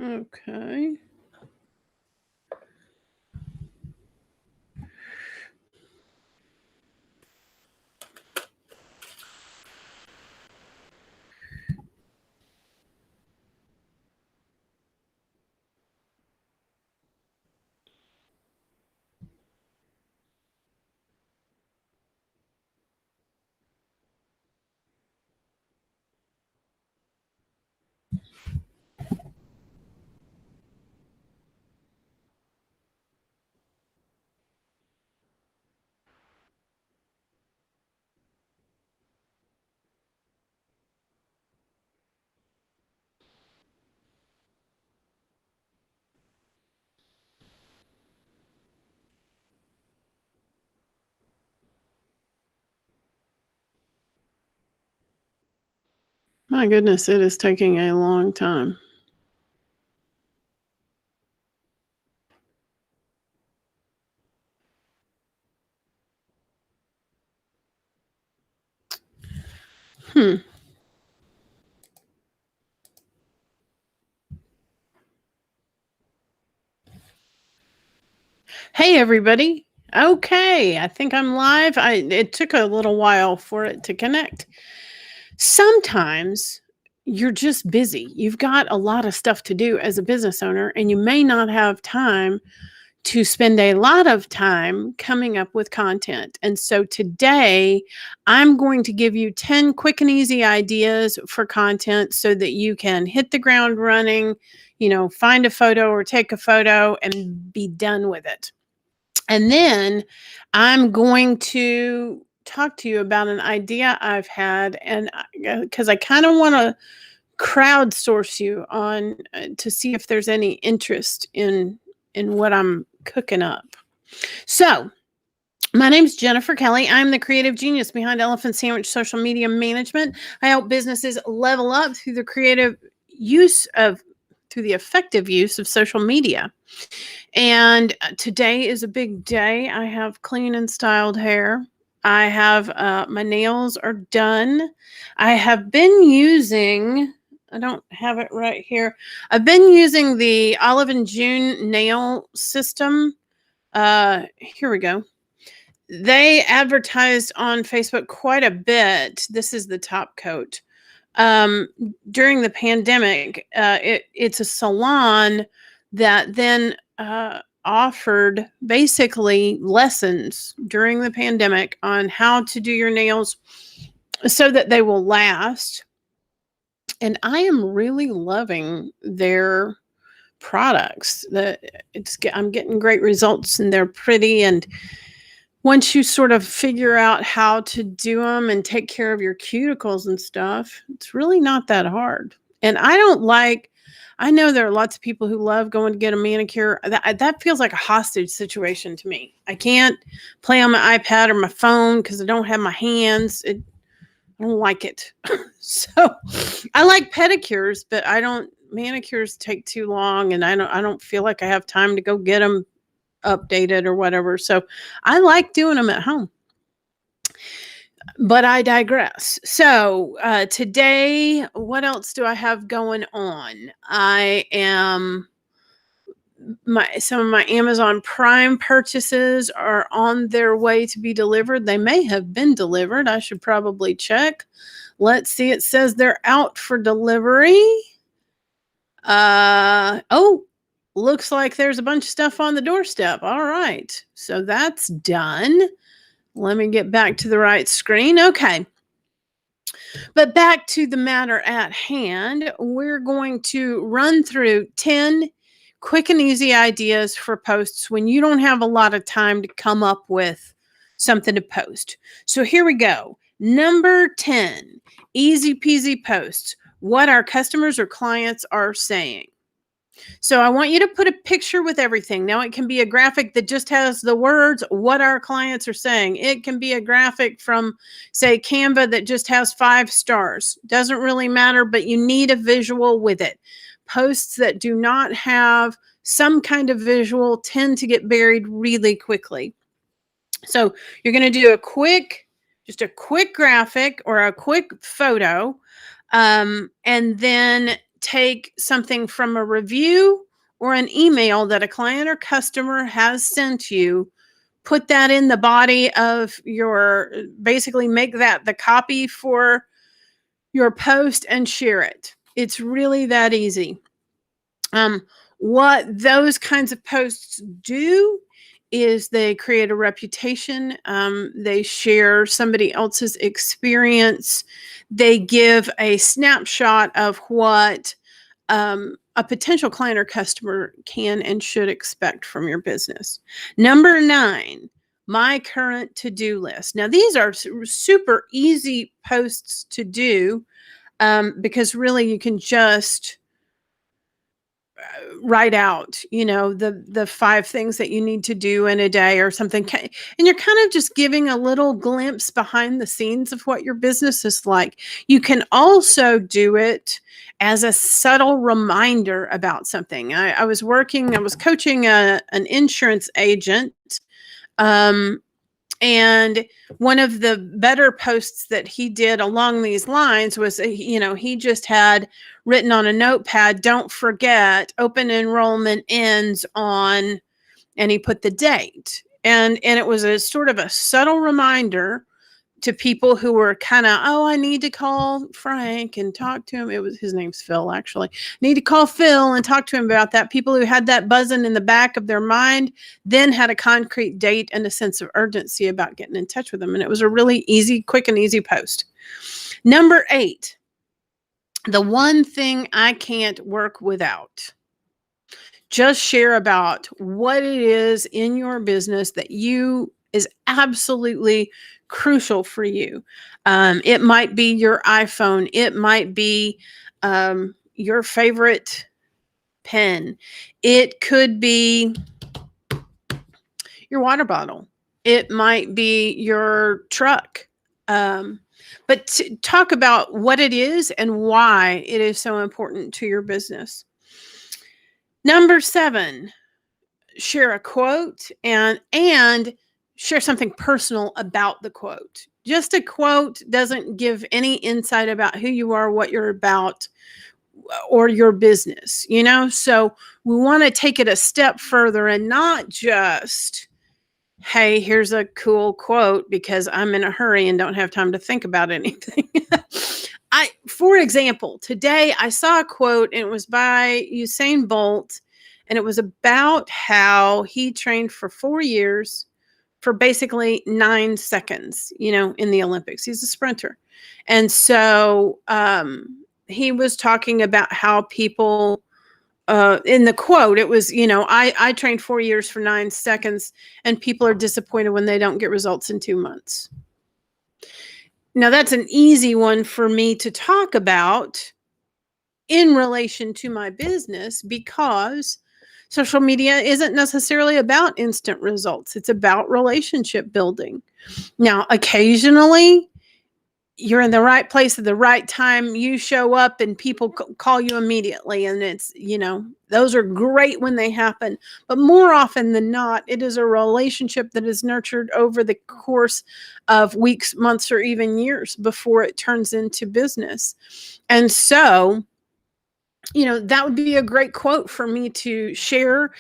Okay. My goodness, it is taking a long time. Hmm. Hey, everybody. Okay, I think I'm live. It took a little while for it to connect. Sometimes you're just busy. You've got a lot of stuff to do as a business owner, and you may not have time to spend a lot of time coming up with content. And so today, I'm going to give you 10 quick and easy ideas for content so that you can hit the ground running, find a photo or take a photo and be done with it. And then I'm going to talk to you about an idea I've had, and because I kind of want to crowdsource you on to see if there's any interest in what I'm cooking up. So, my name's Jennifer Kelly. I'm the creative genius behind Elephant Sandwich Social Media Management. I help businesses level up through the effective use of social media. And today is a big day. I have clean and styled hair. I have my nails are done. I have been using, I don't have it right here. I've been using the Olive and June nail system. Here we go. They advertised on Facebook quite a bit. This is the top coat. During the pandemic, it's a salon that then offered basically lessons during the pandemic on how to do your nails so that they will last. And I am really loving their products. I'm getting great results, and they're pretty. And once you sort of figure out how to do them and take care of your cuticles and stuff, it's really not that hard. And I know there are lots of people who love going to get a manicure. That feels like a hostage situation to me. I can't play on my iPad or my phone because I don't have my hands. I don't like it. So I like pedicures, but manicures take too long, and I don't feel like I have time to go get them updated or whatever. So I like doing them at home. But I digress. So today, what else do I have going on? Some of my Amazon Prime purchases are on their way to be delivered. They may have been delivered. I should probably check. Let's see. It says they're out for delivery. Looks like there's a bunch of stuff on the doorstep. All right. So that's done. Let me get back to the right screen. Okay. But back to the matter at hand, we're going to run through 10 quick and easy ideas for posts when you don't have a lot of time to come up with something to post. So here we go. Number 10, easy peasy posts, what our customers or clients are saying. So I want you to put a picture with everything. Now, it can be a graphic that just has the words, what our clients are saying. It can be a graphic from, say, Canva that just has 5 stars. Doesn't really matter, but you need a visual with it. Posts that do not have some kind of visual tend to get buried really quickly. So you're going to do just a quick graphic or a quick photo, and then take something from a review or an email that a client or customer has sent you, put that in the body of your, basically make that the copy for your post and share it. It's really that easy. What those kinds of posts do is they create a reputation. They share somebody else's experience. They give a snapshot of what a potential client or customer can and should expect from your business. Number 9, my current to-do list. Now, these are super easy posts to do because really you can just write out, the 5 things that you need to do in a day or something. And you're kind of just giving a little glimpse behind the scenes of what your business is like. You can also do it as a subtle reminder about something. I was coaching an insurance agent. And one of the better posts that he did along these lines was, he just had written on a notepad, don't forget, open enrollment ends on, and he put the date. And it was a sort of a subtle reminder to people who were kind of, I need to call Frank and talk to him. His name's Phil, actually. Need to call Phil and talk to him about that. People who had that buzzing in the back of their mind then had a concrete date and a sense of urgency about getting in touch with them. And it was a really easy, quick and easy post. Number 8, the one thing I can't work without. Just share about what it is in your business that is absolutely crucial for you. It might be your iPhone. It might be your favorite pen. It could be your water bottle. It might be your truck. But talk about what it is and why it is so important to your business. Number 7, share a quote and share something personal about the quote. Just a quote doesn't give any insight about who you are, what you're about, or your business, So we want to take it a step further and not just, hey, here's a cool quote because I'm in a hurry and don't have time to think about anything. For example, today I saw a quote and it was by Usain Bolt. And it was about how he trained for 4 years for basically 9 seconds, in the Olympics. He's a sprinter. And so he was talking about how people, in the quote, it was, I trained 4 years for 9 seconds and people are disappointed when they don't get results in 2 months. Now, that's an easy one for me to talk about in relation to my business because social media isn't necessarily about instant results. It's about relationship building. Now, occasionally, you're in the right place at the right time. You show up and people call you immediately. And it's, those are great when they happen. But more often than not, it is a relationship that is nurtured over the course of weeks, months, or even years before it turns into business. And so, that would be a great quote for me to share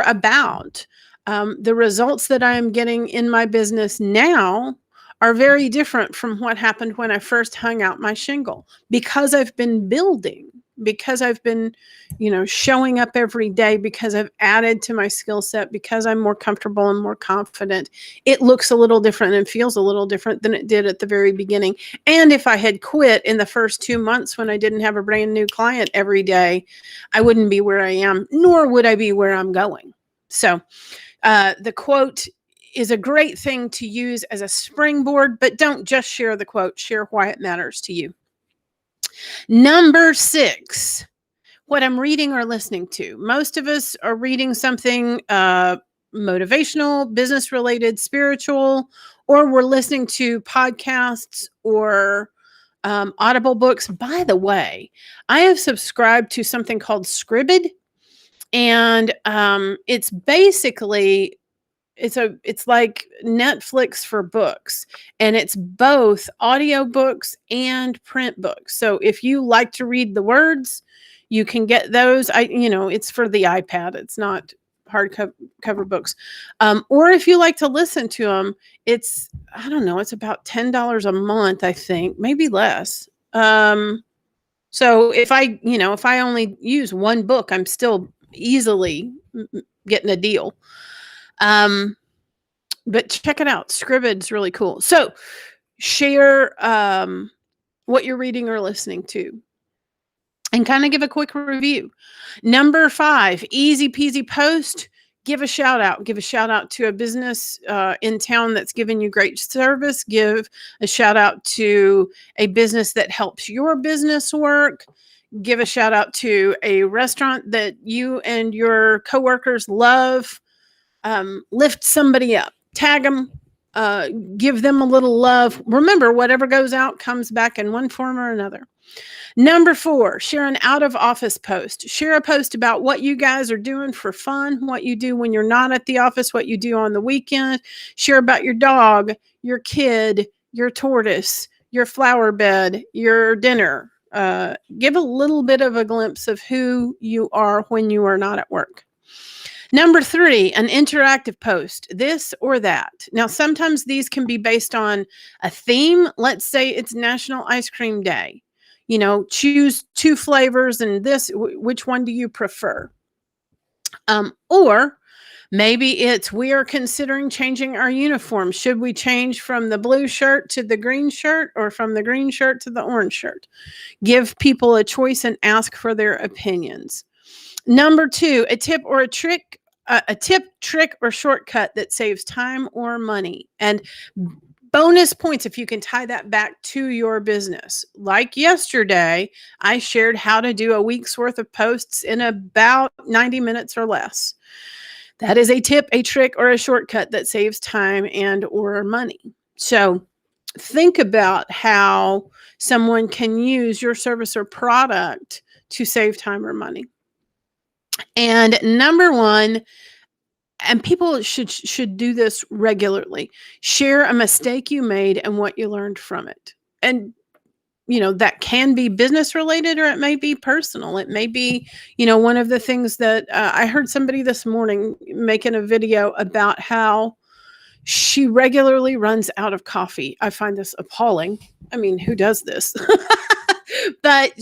about. The results that I am getting in my business now are very different from what happened when I first hung out my shingle because I've been building, because I've been, showing up every day, because I've added to my skill set, because I'm more comfortable and more confident. It looks a little different and feels a little different than it did at the very beginning. And if I had quit in the first 2 months when I didn't have a brand new client every day, I wouldn't be where I am, nor would I be where I'm going. So the quote is a great thing to use as a springboard, but don't just share the quote, share why it matters to you. Number 6, what I'm reading or listening to. Most of us are reading something motivational, business related, spiritual, or we're listening to podcasts or Audible books. By the way, I have subscribed to something called Scribd, and it's basically it's like Netflix for books, and it's both audiobooks and print books. So if you like to read the words, you can get those. It's for the iPad. It's not cover books. Or if you like to listen to them, it's, I don't know, it's about $10 a month, I think, maybe less. So if I only use one book, I'm still easily getting a deal. But check it out. Scribid's really cool. So share what you're reading or listening to, and kind of give a quick review. Number 5, easy peasy post. Give a shout out. Give a shout out to a business in town that's giving you great service. Give a shout out to a business that helps your business work. Give a shout out to a restaurant that you and your coworkers love. Lift somebody up. Tag them. Give them a little love. Remember, whatever goes out comes back in one form or another. Number 4, share an out of office post. Share a post about what you guys are doing for fun, what you do when you're not at the office, what you do on the weekend. Share about your dog, your kid, your tortoise, your flower bed, your dinner. Give a little bit of a glimpse of who you are when you are not at work. Number 3, an interactive post, this or that. Now, sometimes these can be based on a theme. Let's say it's National Ice Cream Day. Choose 2 flavors and which one do you prefer? Or maybe it's, we are considering changing our uniform. Should we change from the blue shirt to the green shirt, or from the green shirt to the orange shirt? Give people a choice and ask for their opinions. Number 2, a tip, trick, or shortcut that saves time or money. And bonus points if you can tie that back to your business. Like yesterday, I shared how to do a week's worth of posts in about 90 minutes or less. That is a tip, a trick, or a shortcut that saves time and or money. So think about how someone can use your service or product to save time or money. And number 1, and people should do this regularly, share a mistake you made and what you learned from it. And that can be business related, or it may be personal. It may be one of the things that I heard somebody this morning making a video about how she regularly runs out of coffee. I find this appalling. I mean, who does this? But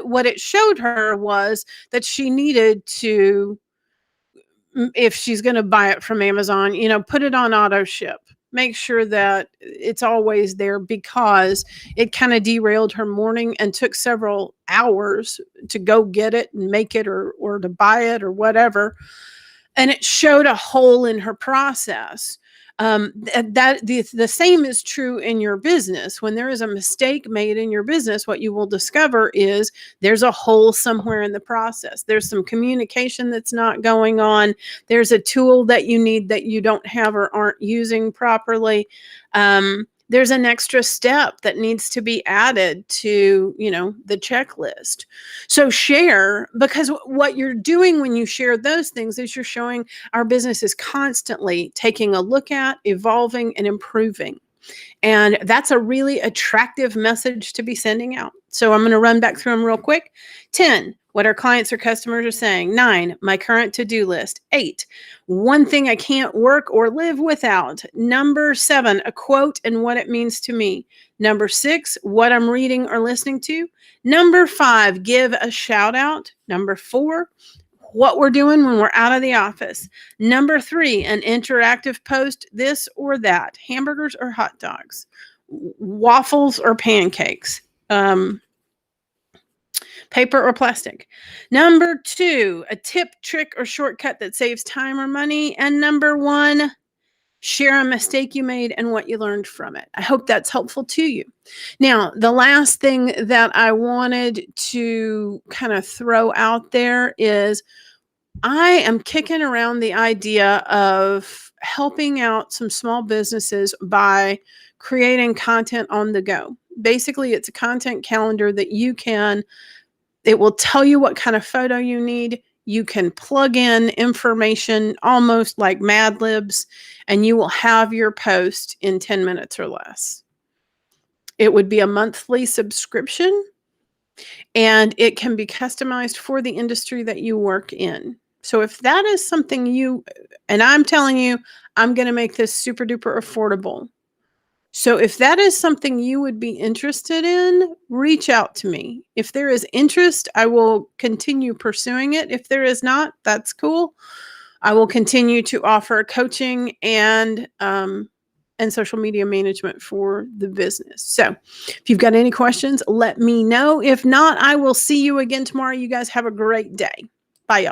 what it showed her was that she needed to, if she's going to buy it from Amazon, put it on auto ship. Make sure that it's always there, because it kind of derailed her morning and took several hours to go get it and make it, or to buy it or whatever. And it showed a hole in her process. The same is true in your business. When there is a mistake made in your business, what you will discover is there's a hole somewhere in the process. There's some communication that's not going on. There's a tool that you need that you don't have or aren't using properly. There's an extra step that needs to be added to, the checklist. So share, because what you're doing when you share those things is you're showing our business is constantly taking a look at, evolving, and improving. And that's a really attractive message to be sending out. So I'm going to run back through them real quick. 10, what our clients or customers are saying. 9, my current to-do list. 8, one thing I can't work or live without. Number 7, a quote and what it means to me. Number 6, what I'm reading or listening to. Number 5, give a shout out. Number 4, what we're doing when we're out of the office. Number 3, an interactive post, this or that. Hamburgers or hot dogs. Waffles or pancakes. Paper or plastic. Number 2, a tip, trick, or shortcut that saves time or money. And number 1, share a mistake you made and what you learned from it. I hope that's helpful to you. Now, the last thing that I wanted to kind of throw out there is I am kicking around the idea of helping out some small businesses by creating content on the go. Basically, it's a content calendar that it will tell you what kind of photo you need. You can plug in information almost like Mad Libs, and you will have your post in 10 minutes or less. It would be a monthly subscription, and it can be customized for the industry that you work in. So if that is something and I'm telling you, I'm going to make this super duper affordable. So if that is something you would be interested in, reach out to me. If there is interest, I will continue pursuing it. If there is not, that's cool. I will continue to offer coaching and social media management for the business. So if you've got any questions, let me know. If not, I will see you again tomorrow. You guys have a great day. Bye, y'all.